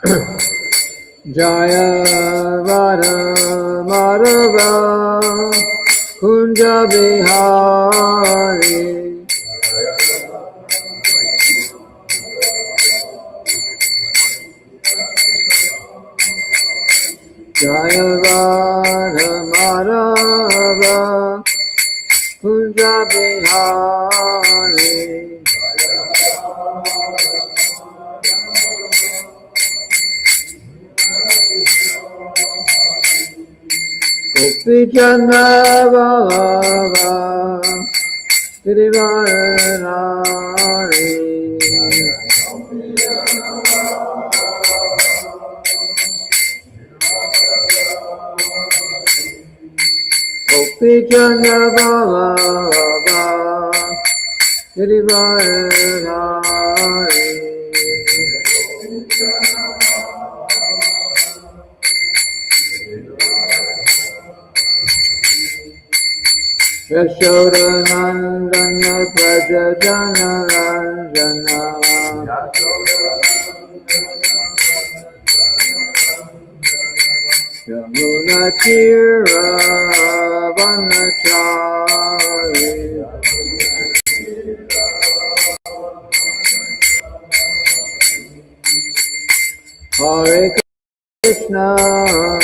Jaya Radha Madhava Kunja Bihari Jaya Radha Madhava Kunja Bihari Gopi Jana Bhava Girivaranari Gopi Jana Bhava Girivaranari Yashodanandana Prajajana Ranjana Yamuna Tira Vanachari Hare Krishna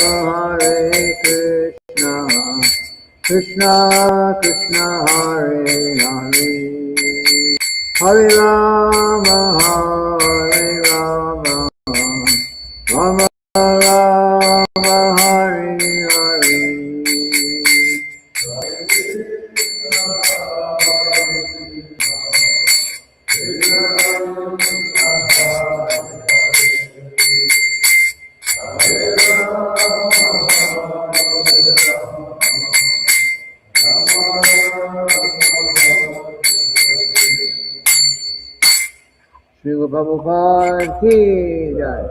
Hare Krishna Krishna Krishna Hare Hare Hare Rama Hare Rama Rama Rama Hare Hare Srila Prabhupada ki jai.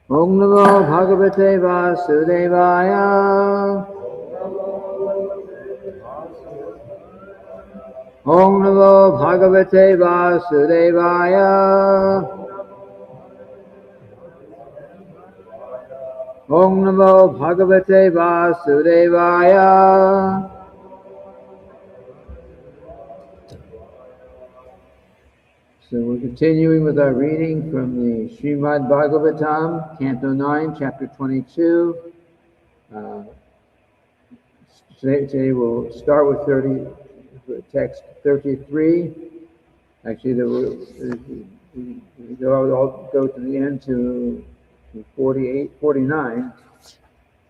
Om Namo Bhagavate Vasudevaya. Om Namo Bhagavate Vasudevaya. Om Namo Bhagavate Vasudevaya. So we're continuing with our reading from the Srimad-bhagavatam, Canto 9, Chapter 22. Today we'll start with text 33. Actually, they'll go to the end to 48, 49.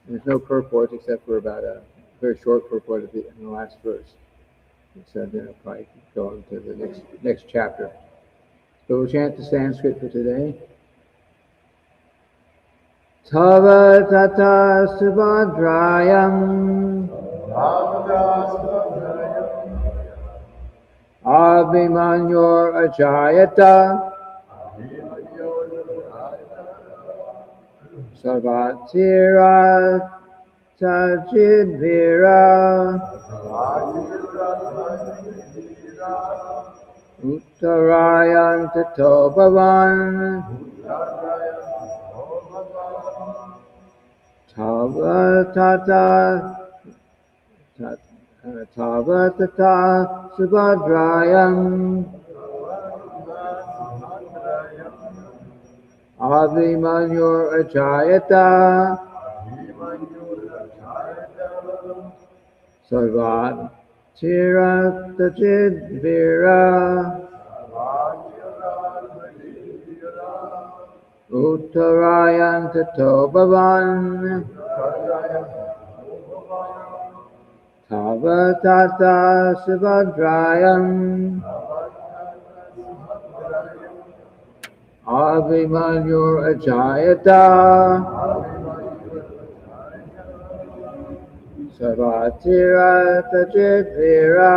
There's no purport except for about a very short purport in the last verse. So then I'll probably go on to the next chapter. So we'll chant the Sanskrit for today. Tava tata subhadrayam abhimanyor ajayata sarvatira tajidvira uttarayan tato bhavan Tava tata subhadrayam abhimanyor ajayata sarvat tiratajidvira uttarayan tato bhavan Tava tata subhadrayam abhimanyor ajayata sarvatira tajidvira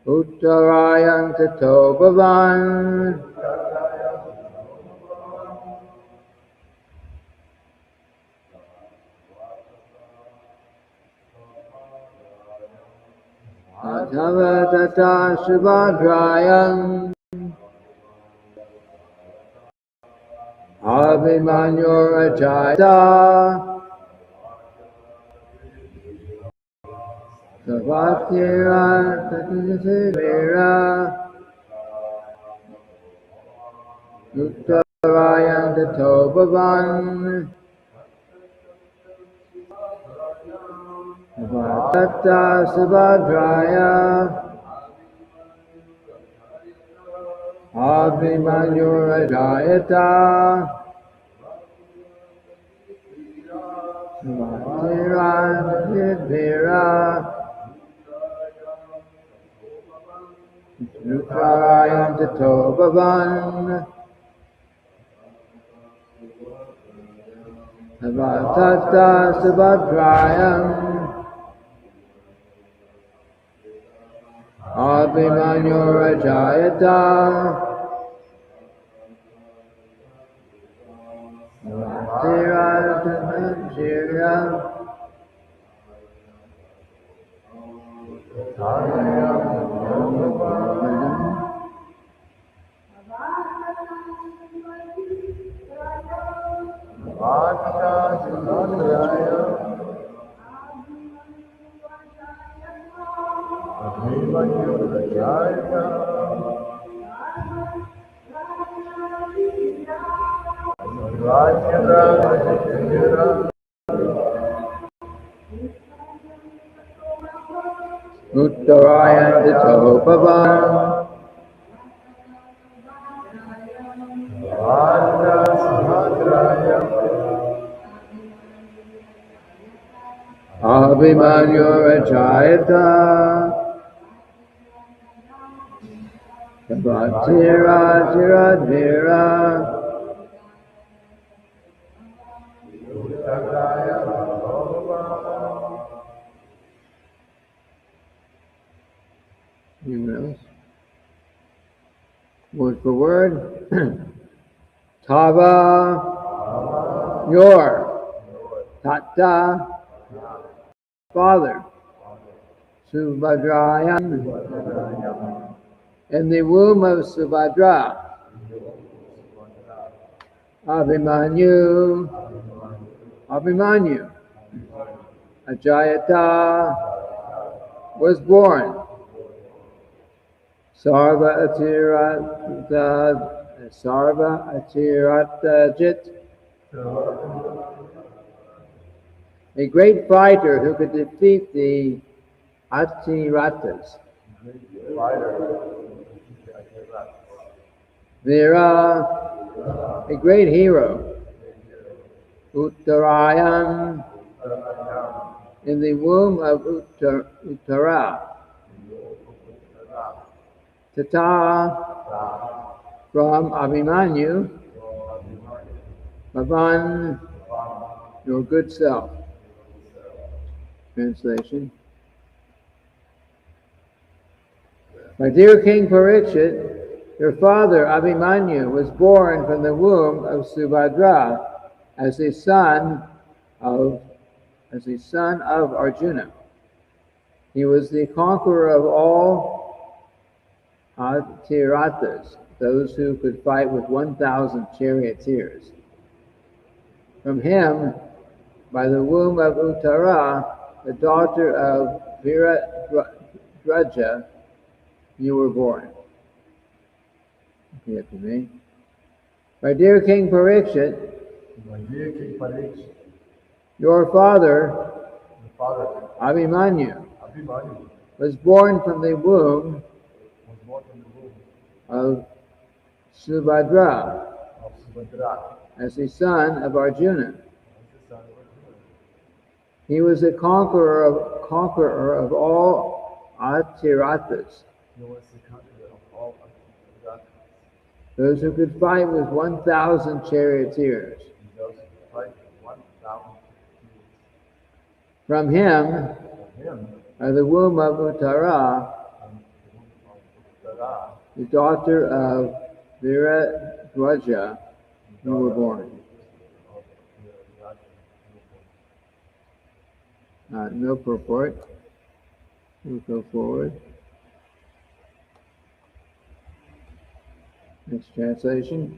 uttarayan tato bhavan Tata Subhadrayam Abhimanyurajayata Savatira Tatisivira Uttarayan Tato Bhavan Tata Subhadraya Abhimanyurajayata Savatira Tatisivira Uttarayan Tato Bhavan Tata Subhadrayam Abhimanyurajayata Savatira Uttarayan Tato Bhavan Abhimanyurajayata Savatira Tiradhira Anyone else? Word for word. Tava, your. Tata, father. Subhadrayan, in the womb of Subhadra. Abhimanyu, Ajayata was born. Sarva Atiratajit, a great fighter who could defeat the Atiratas. Vira, a great hero. Uttarayan, in the womb of Uttara. Tata, from Abhimanyu. Bhavan, your good self. Translation. My dear King Parikshit, your father Abhimanyu was born from the womb of Subhadra as a son of Arjuna. He was the conqueror of all Atiratas, those who could fight with 1,000 charioteers. From him, by the womb of Uttara, the daughter of Viradvaja, you were born. Repeat after me. My dear King Parikshit, your father, Abhimanyu, was born from the womb of Subhadra as the son of Arjuna. He was a conqueror of all Atiratas, those who could fight with 1,000 charioteers. From him, by the womb of Uttara, the daughter of Viradvaja, you were born. No purport. We'll go forward. Next translation.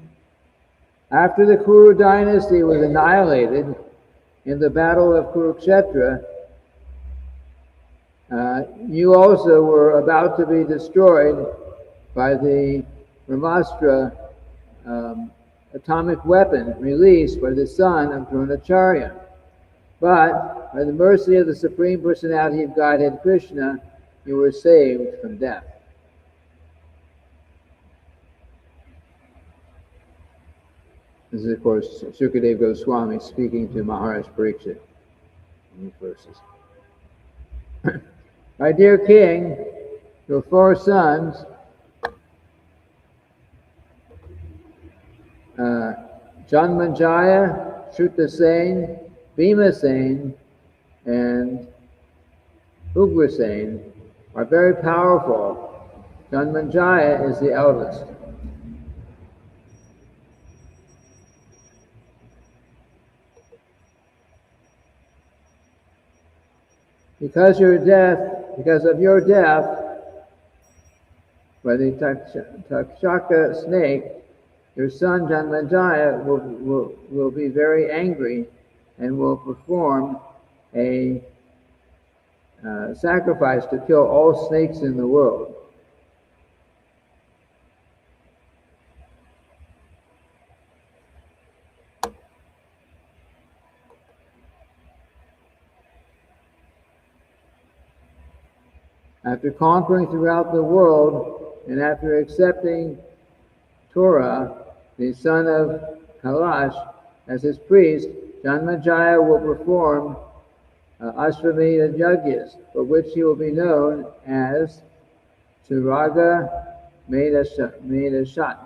After the Kuru dynasty was annihilated in the battle of Kurukshetra, you also were about to be destroyed by the Brahmastra atomic weapon released by the son of Dronacharya. But by the mercy of the Supreme Personality of Godhead Krishna, you were saved from death. This is, of course, Sukadeva Goswami speaking to Maharaj Pariksit in these verses. My dear king, your 4 sons, Janmanjaya, Shrutasena, Bhimasena, and Ugrasena, are very powerful. Janmanjaya is the eldest. Because of your death by the Takshaka snake, your son Janmanjaya will be very angry and will perform a sacrifice to kill all snakes in the world. After conquering throughout the world and after accepting Torah, the son of Kailash, as his priest, Janmanjaya will perform Ashvamedha Yagyas, for which he will be known as Turaga Medashat.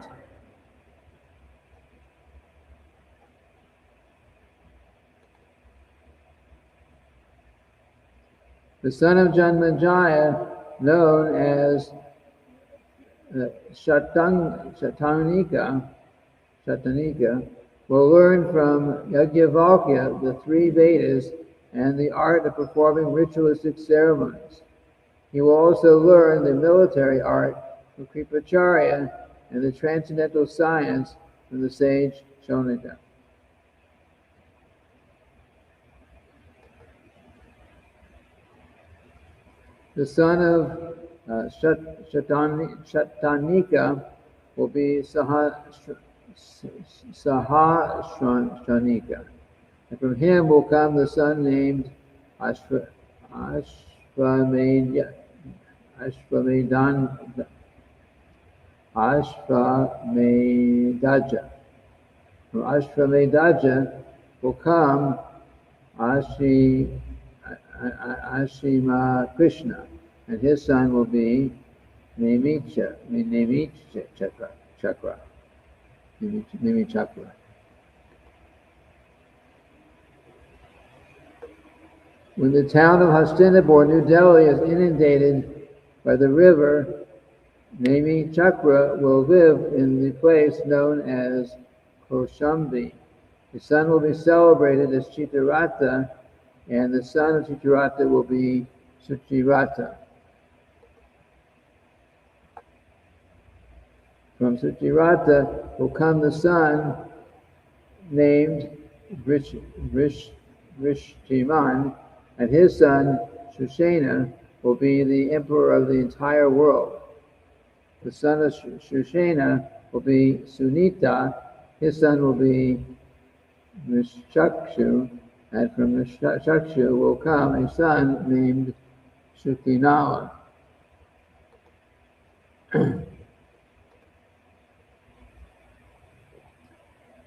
The son of Janmanjaya, known as Shatanika, will learn from Yajnavalkya the 3 Vedas and the art of performing ritualistic ceremonies. He will also learn the military art from Kripacharya and the transcendental science from the sage Shonika. The son of Shatanika will be Sahasranika. And from him will come the son named Ashvamedha. From Ashvamedha will come Ashima Krishna, and his son will be Nemi Chakra. When the town of Hastinapur, New Delhi, is inundated by the river, Nemi Chakra will live in the place known as Koshambi. His son will be celebrated as Chitarata, and the son of Chitarata will be Suchirata. From Suchirata will come the son named Vrishtiman, and his son Shushena will be the emperor of the entire world. The son of Shushena will be Sunita, his son will be Nishakshu, and from Nishakshu will come a son named Shukinala.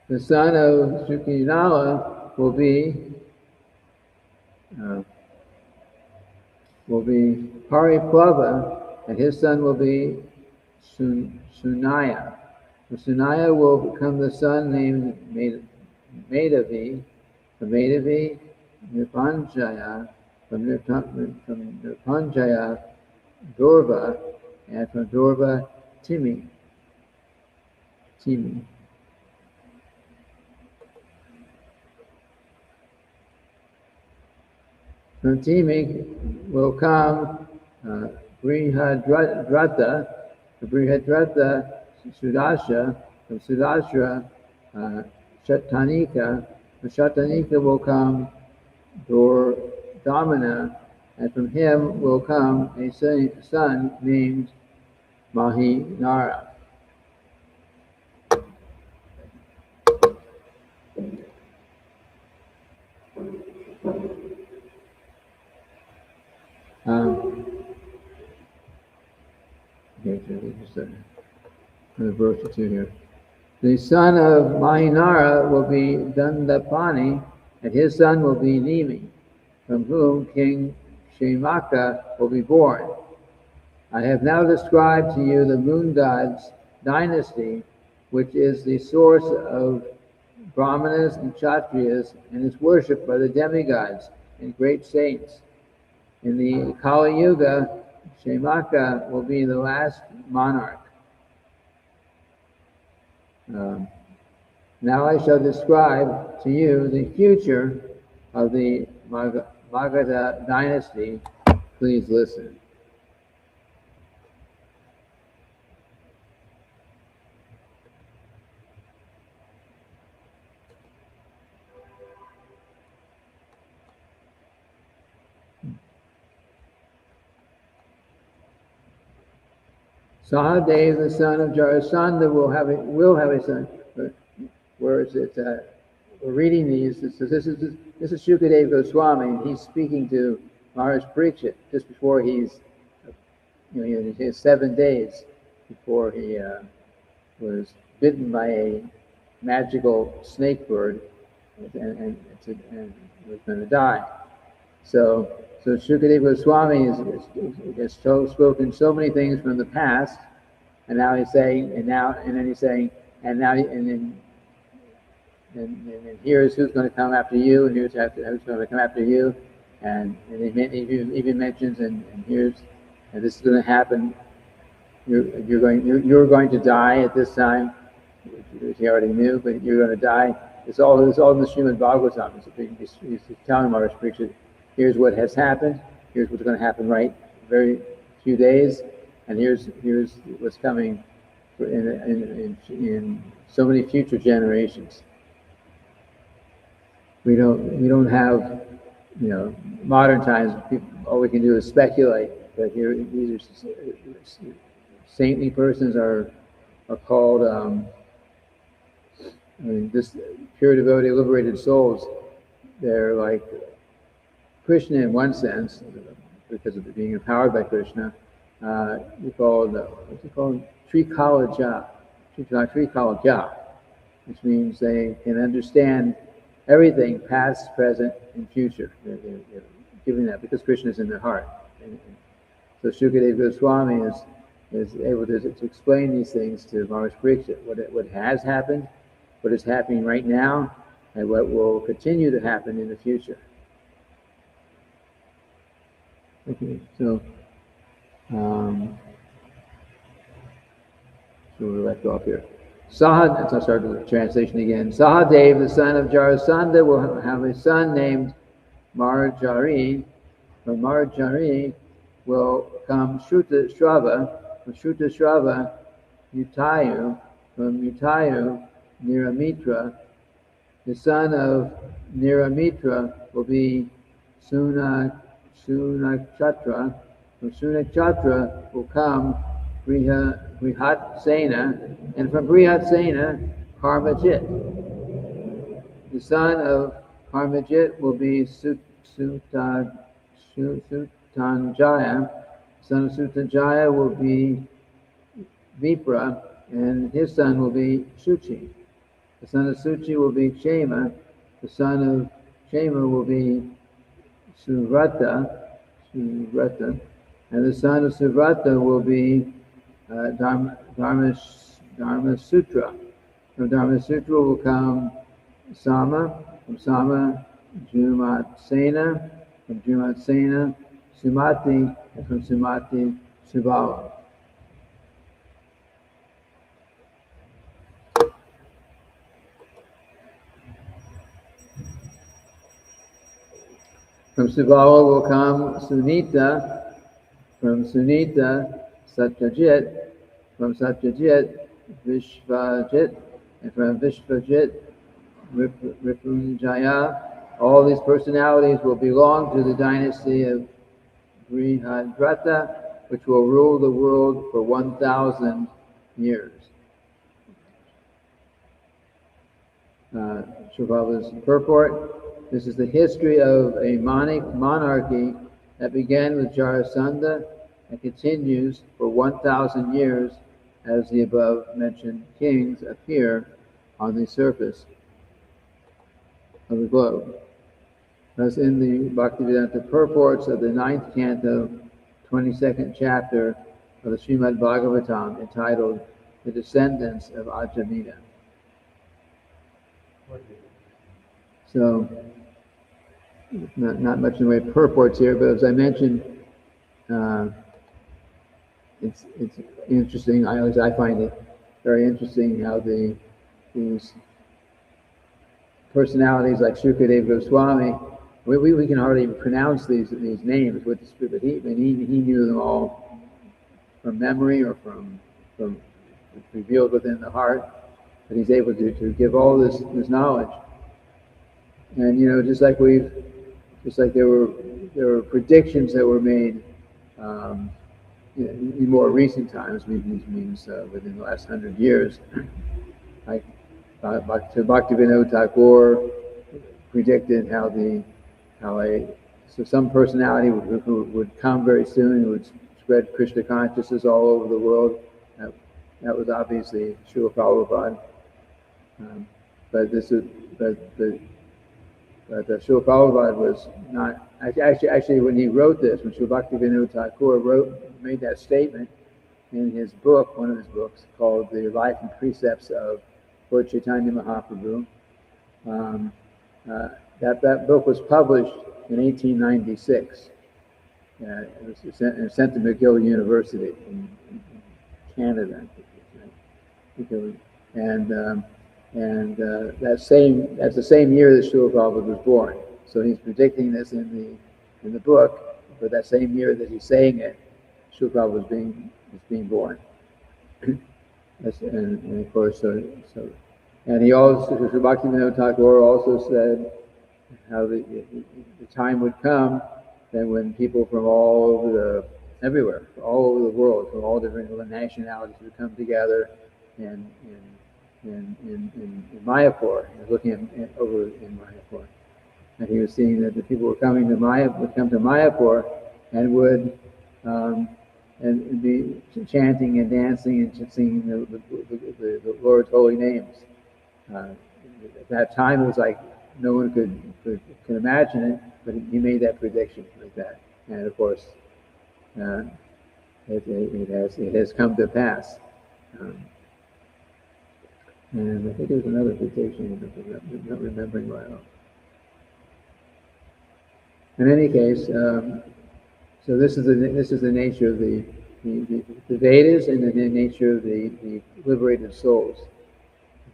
The son of Shukinala will be Pariplava, and his son will be Sunaya. From Sunaya will become the son named Madhavi, from Madhavi Nirpanjaya, from Nirpanjaya Dorva, and from Dorva Timi. From Timi will come Brihadrata. Brihadrata Sudasha, from Sudashra, Shatanika. From Shatanika will come Damana, and from him will come a son named Mahinara. Just a verse or two here. The son of Mahinara will be Dandapani, and his son will be Nimi, from whom King Shemaka will be born. I have now described to you the moon god's dynasty, which is the source of Brahmanas and Kshatriyas, and is worshipped by the demigods and great saints. In the Kali Yuga, Shemaka will be the last monarch. Now I shall describe to you the future of the Magadha dynasty. Please listen. Sahadev, the son of Jarasandha, will have a son. Where is it? We're reading these. This is Shukadeva Goswami, and he's speaking to Maharaj Parikshit just before he's, his 7 days before he was bitten by a magical snake bird and was going to die. So Shukadeva Goswami has spoken so many things from the past, and now he's saying, and here's who's going to come after you, and who's going to come after you, and he even mentions, and this is going to happen. You're going to die at this time, which he already knew, but you're going to die. It's all in the Srimad-bhagavatam. He's telling Maharaj Parikshit, here's what has happened. Here's what's going to happen very few days, and here's what's coming in so many future generations. We don't have, modern times. All we can do is speculate. But here, these are saintly persons are called. This pure devotee, liberated souls. They're like Krishna in one sense, because of being empowered by Krishna. What's it called? Trikalaja, which means they can understand everything, past, present, and future. They're giving that because Krishna is in their heart. And so Shukadeva Goswami is able to explain these things to Maharaj Parikshit, what has happened, what is happening right now, and what will continue to happen in the future. Okay, so we'll let go up here. I'll start the translation again. Sahadev, the son of Jarasandha, will have a son named Marjari. From Marjari will come Shrutashrava. From Shrutashrava, Mutayu. From Mutayu, Niramitra. The son of Niramitra will be Sunakshatra. From Sunakshatra will come Brihatsena, and from Brihatsena, Karmajit. The son of Karmajit will be Sutanjaya. The son of Sutanjaya will be Vipra, and his son will be Suchi. The son of Suchi will be Kshema. The son of Kshema will be Suvrata, and the son of Suvrata will be Dharma Sutra. From Dharma Sutra will come Sama. From Sama, Jumatsena. From Jumatsena, Sumati. And from Sumati, Subala. From Subala will come Sunita. From Sunita, Satyajit. From Satyajit, Vishvajit, and from Vishvajit, Ripunjaya. All these personalities will belong to the dynasty of Brihadrata, which will rule the world for 1,000 years. Prabhupada's purport. This is the history of a monarchy that began with Jarasandha and continues for 1,000 years as the above mentioned kings appear on the surface of the globe. Thus, in the Bhaktivedanta purports of the 9th canto, 22nd chapter of the Srimad-bhagavatam, entitled The Descendants of Ajamidha. So, not much in the way of purports here, but as I mentioned, it's interesting. I find it very interesting how these personalities like Shukadev Goswami, we can hardly even pronounce these names with the spirit, but he knew them all from memory or from revealed within the heart. But he's able to give all this knowledge. And just like there were predictions that were made in more recent times, means within the last 100 years, like Bhaktivinoda Thakur predicted so some personality who would come very soon, who would spread Krishna consciousness all over the world. That was obviously Srila Prabhupada. But Srila Prabhupada was not actually when he wrote this, when Srila Bhaktivinoda Thakur made that statement in his book, one of his books called The Life and Precepts of Lord Chaitanya Mahaprabhu. That book was published in 1896. It was sent to McGill University in Canada, and that's the same year that Srila Prabhupada was born. So he's predicting this in the book, but that same year that he's saying it, Srila Prabhupada was being born. And of course, and he also, Bhaktivinoda Thakur also said how the time would come that when people from all over the world, from all different nationalities would come together in Mayapur. He was looking over in Mayapur, and he was seeing that the people would come to Mayapur and would and be chanting and dancing and singing the Lord's holy names. At that time, it was like no one could imagine it, but he made that prediction like that, and of course, it has come to pass. And I think there's another prediction I'm not remembering well. In any case, so this is the nature of the Vedas and the nature of the liberated souls.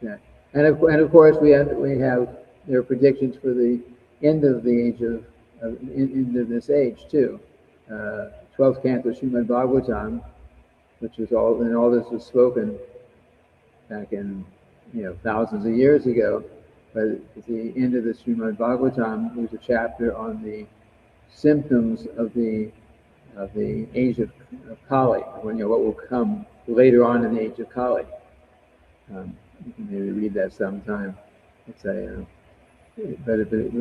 Okay. And of course there are predictions for the end of the age end of this age too. 12th canto Srimad-bhagavatam, which is all this was spoken back in thousands of years ago. But at the end of the Srimad-bhagavatam, there's a chapter on the symptoms of the age of Kali, what will come later on in the age of Kali. You can maybe read that sometime. But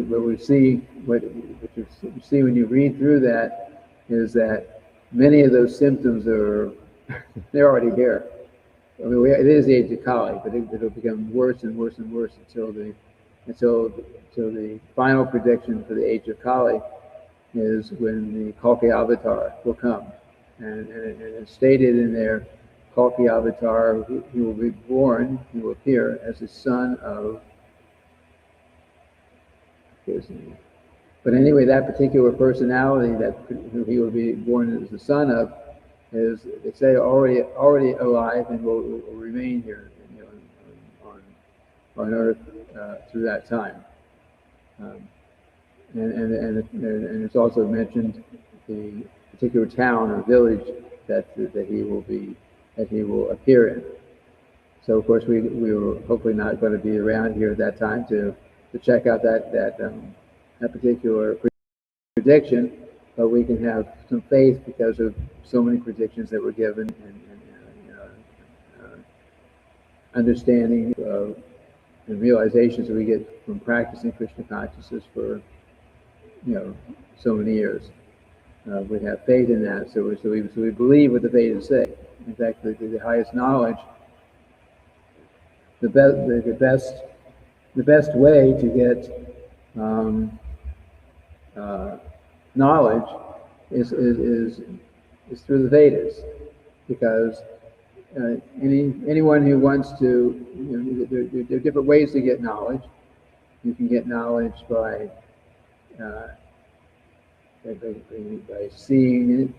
what we see, what you see when you read through that, is that many of those symptoms they're already here. I mean, it is the age of Kali, but it'll become worse and worse and worse until the final prediction for the age of Kali is when the Kalki Avatar will come. And it's stated in there, Kalki Avatar, he will be born, he will appear as the son of, but anyway, that particular personality who he will be born as the son of is, they say, already alive and will remain here on Earth through that time. And it's also mentioned the particular town or village that he will appear in. So of course we were hopefully not going to be around here at that time to check out that particular prediction, but we can have some faith because of so many predictions that were given, and understanding and realizations that we get from practicing Krishna consciousness for so many years. We have faith in that, so we believe what the Vedas say. In fact, the highest knowledge, the best way to get knowledge is through the Vedas, because anyone who wants to, there are different ways to get knowledge. You can get knowledge by seeing it,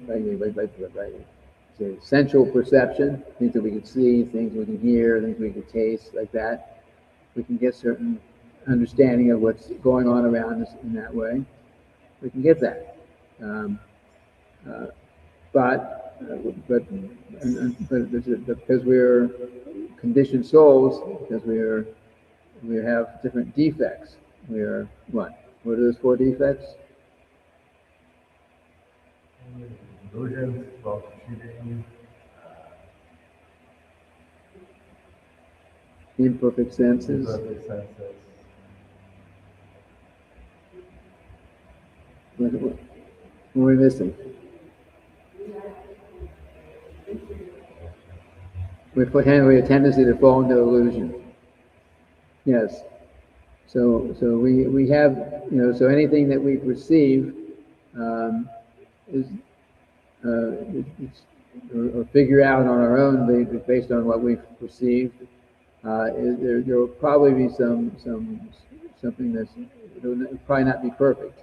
by sensual perception, things that we can see, things we can hear, things we can taste, like that. We can get certain understanding of what's going on around us in that way. We can get that. But because we're conditioned souls, because we have different defects. We're what? What are those 4 defects? Illusions, cheating, Imperfect senses. What are we missing? We have a tendency to fall into illusion. Yes. So we have, so anything that we perceive is or figure out on our own based on what we've perceived. There will probably be something that's, it'll probably not be perfect,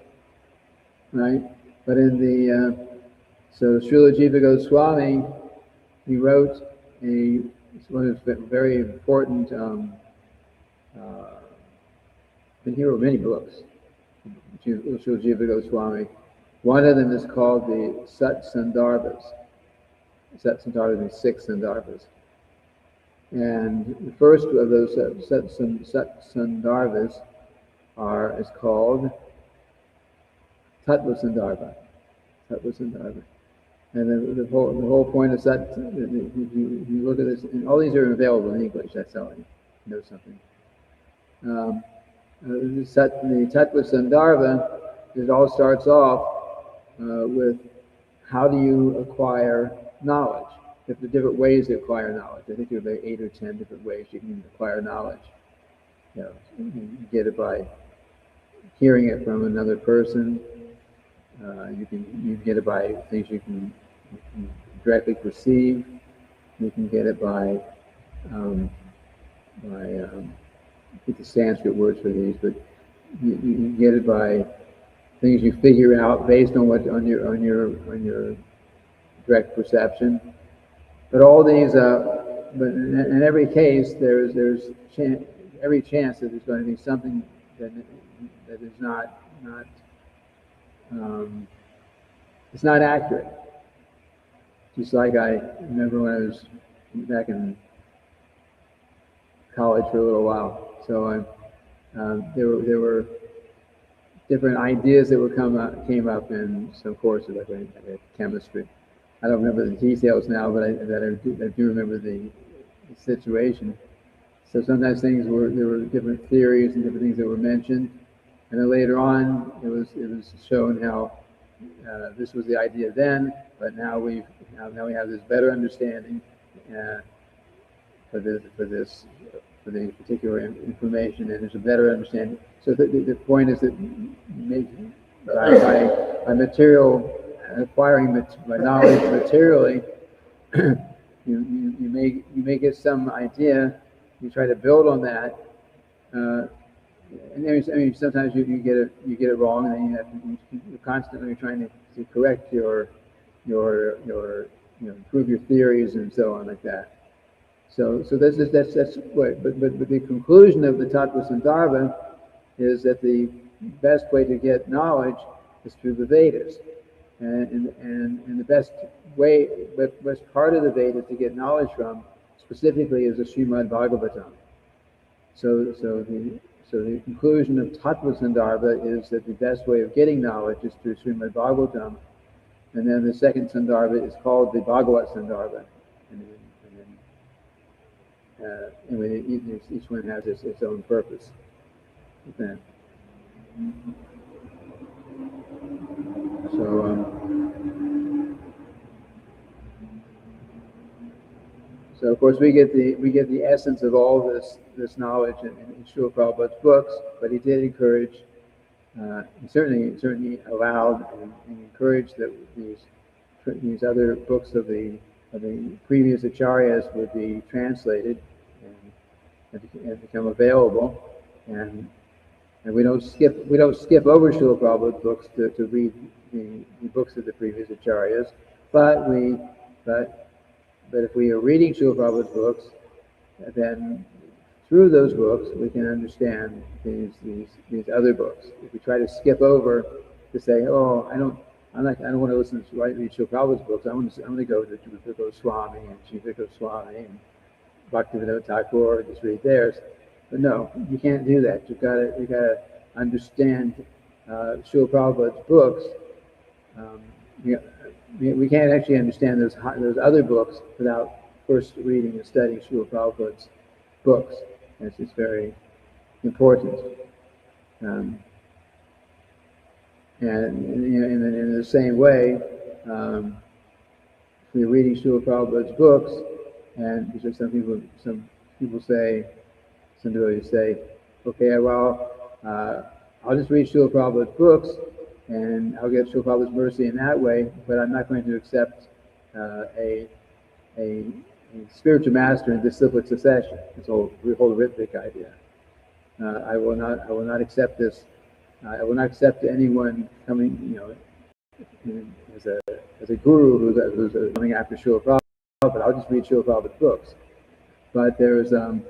right? But so Srila Jiva Goswami, he wrote one of his very important, and he wrote many books, Srila Jiva Goswami. One of them is called the Sat Sandarbhas. Sat Sandarbhas means 6 Sandarbhas. And the first of those Sat Sandarbhas is called Tattva Sandarbha. Tattva Sandarbha. And then the whole point of Sat, if you look at this, and all these are available in English, that's how I know something. The Tattva Sandarbha, it all starts off with how do you acquire knowledge? If the different ways to acquire knowledge. I think there are about 8 or 10 different ways you can acquire knowledge. You get it by hearing it from another person. You can get it by things you can directly perceive. You can get it by I think the Sanskrit words for these, but you can get it by things you figure out based on your direct perception. But all these, but in every case, there's every chance that there's going to be something that is not it's not accurate. Just like I remember when I was back in college for a little while. So there were different ideas that came up in some courses, like chemistry. I don't remember the details now, but I do remember the situation. So sometimes there were different theories and different things that were mentioned, and then later on it was shown how this was the idea then, but now we have this better understanding for the particular information, and there's a better understanding. So the point is that by acquiring my knowledge materially, you may get some idea. You try to build on that, and sometimes you get it wrong, and then you're constantly trying to correct your improve your theories and so on like that. So that's what. But the conclusion of the Tattva Sandarbha is that the best way to get knowledge is through the Vedas. And the best part of the Vedas to get knowledge from is specifically is the Srimad-bhagavatam. So the conclusion of Tattva Sandarbha is that the best way of getting knowledge is through Srimad-bhagavatam, and then the second Sandarbha is called the Bhagavat Sandarbha, and each one has its own purpose. Okay. So of course we get the essence of all this knowledge in Srila Prabhupada's books, but he did encourage, he certainly allowed and encouraged that these other books of the previous acharyas would be translated and become available, and we don't skip over Srila Prabhupada's books to read the books of the previous acharyas, but if we are reading Srila Prabhupada's books, then through those books we can understand these other books. If we try to skip over to say, oh, I don't want to listen to read Srila Prabhupada's books. I'm going to go to Rupa Goswami and Jiva Goswami and Bhaktivinoda Thakur and just read theirs. But no, you can't do that. You gotta understand Srila Prabhupada's books. We can't actually understand those other books without first reading and studying Srila Prabhupada's books. It's very important. And in the same way, if we're reading Srila Prabhupada's books, and because some people say, some devotees say, okay, well, I'll just read Srila Prabhupada's books, and I'll get Srila Prabhupada's mercy in that way, but I'm not going to accept a spiritual master in disciplic succession. It's the whole Ritvik idea. I will not accept this. I will not accept anyone coming, as a guru who's coming after Srila Prabhupada. I'll just read Srila Prabhupada's books. But there's a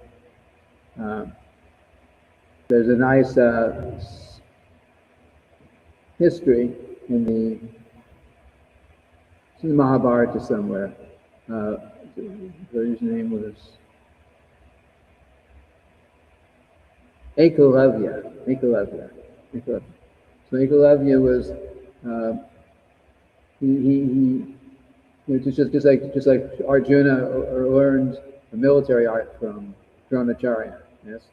nice history in the Mahabharata somewhere. His name was Ekalavya. So Ekalavya was just like Arjuna learned the military art from Dronacharya. Yes.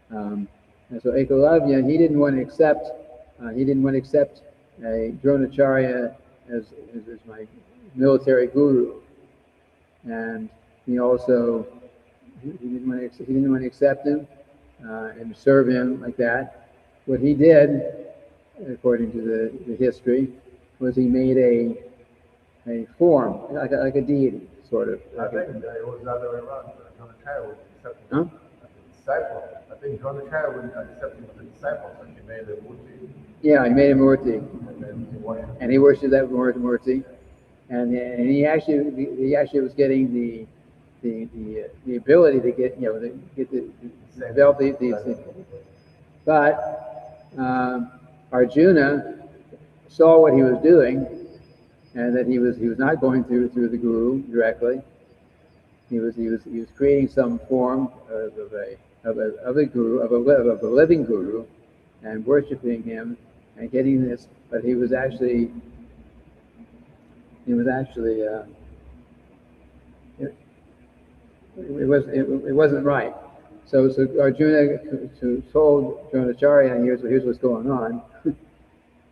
And so Ekalavya, he didn't want to accept a Dronacharya as my military guru, and he didn't want to accept him and serve him like that. What he did, according to the history, was he made a form like a deity, sort of. I think it was the other way around. Dronacharya was accepting the disciple. I think Dronacharya was accepting the disciple, so he made a murti. Yeah, he made a murti, and he worshipped that murti, and he actually was getting the ability to develop these. But Arjuna saw what he was doing, and that he was not going through the guru directly. He was creating some form of a guru, of a living guru, and worshiping him and getting this. But it wasn't right. So Arjuna told Dronacharya, here's what's going on.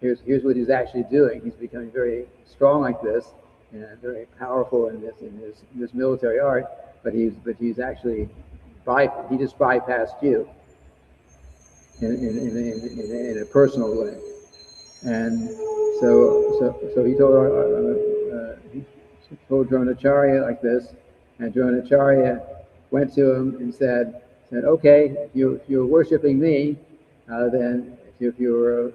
Here's what he's actually doing. He's becoming very strong like this, and very powerful in this military art. But he's actually he just bypassed you in a personal way. And so he told Dronacharya like this, and Dronacharya went to him and said, okay, if you're worshiping me, then if you're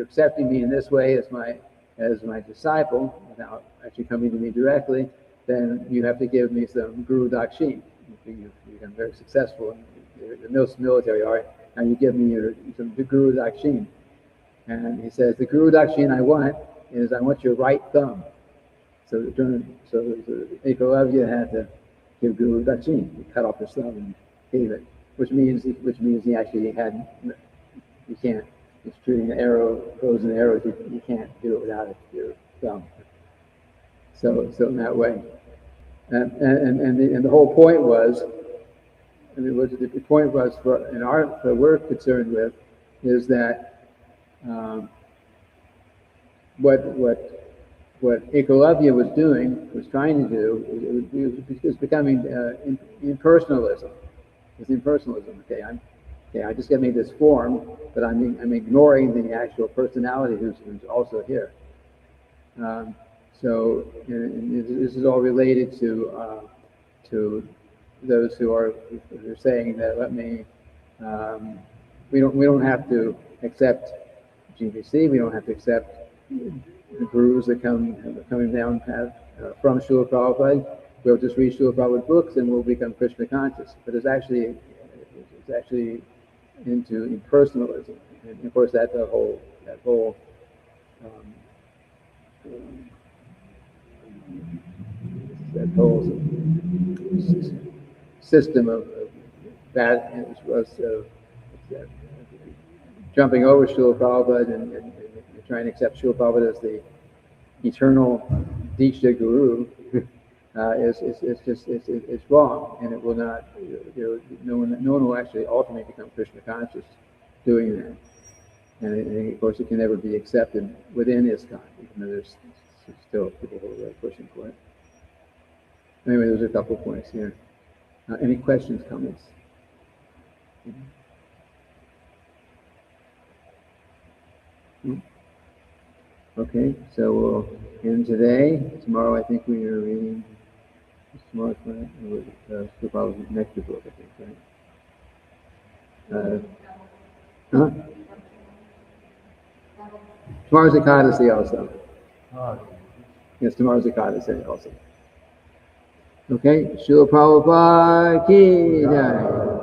accepting me in this way as my disciple, without actually coming to me directly, then you have to give me some Guru Dakshin. You've become very successful in the military art, and you give me some Guru Dakshin. And he says, the Guru Dakshin I want your right thumb. So Ekalavya had to give Guru Dachin. He cut off his thumb and gave it, which means he actually had. You can't. It's shooting an arrow, goes in arrows. You can't do it without your thumb. So in that way, and the whole point was, the point was for what we're concerned with is that what Ekalavya was trying to do, was becoming impersonalism. It's impersonalism. I just got to make this form, but I'm ignoring the actual personality who's also here. So this is all related to those who are saying that we don't have to accept GBC. We don't have to accept the gurus that coming down from Srila Prabhupada. We'll just read Srila Prabhupada's books and we'll become Krishna conscious. But it's actually into impersonalism, and of course that whole system of that was jumping over Srila Prabhupada and trying to accept Srila Prabhupada as the eternal Diksha Guru is wrong, and it will not. No one will actually ultimately become Krishna conscious doing that, and of course it can never be accepted within ISKCON, even though there's still people who are really pushing for it. Anyway, there's a couple points here. Any questions, comments? Okay, so we'll end today. Tomorrow, I think we are reading. Tomorrow's probably next book, I think, right? Tomorrow's Ekadasi also. Yes, tomorrow's Ekadasi also. Okay, Srila Prabhupada ki jai.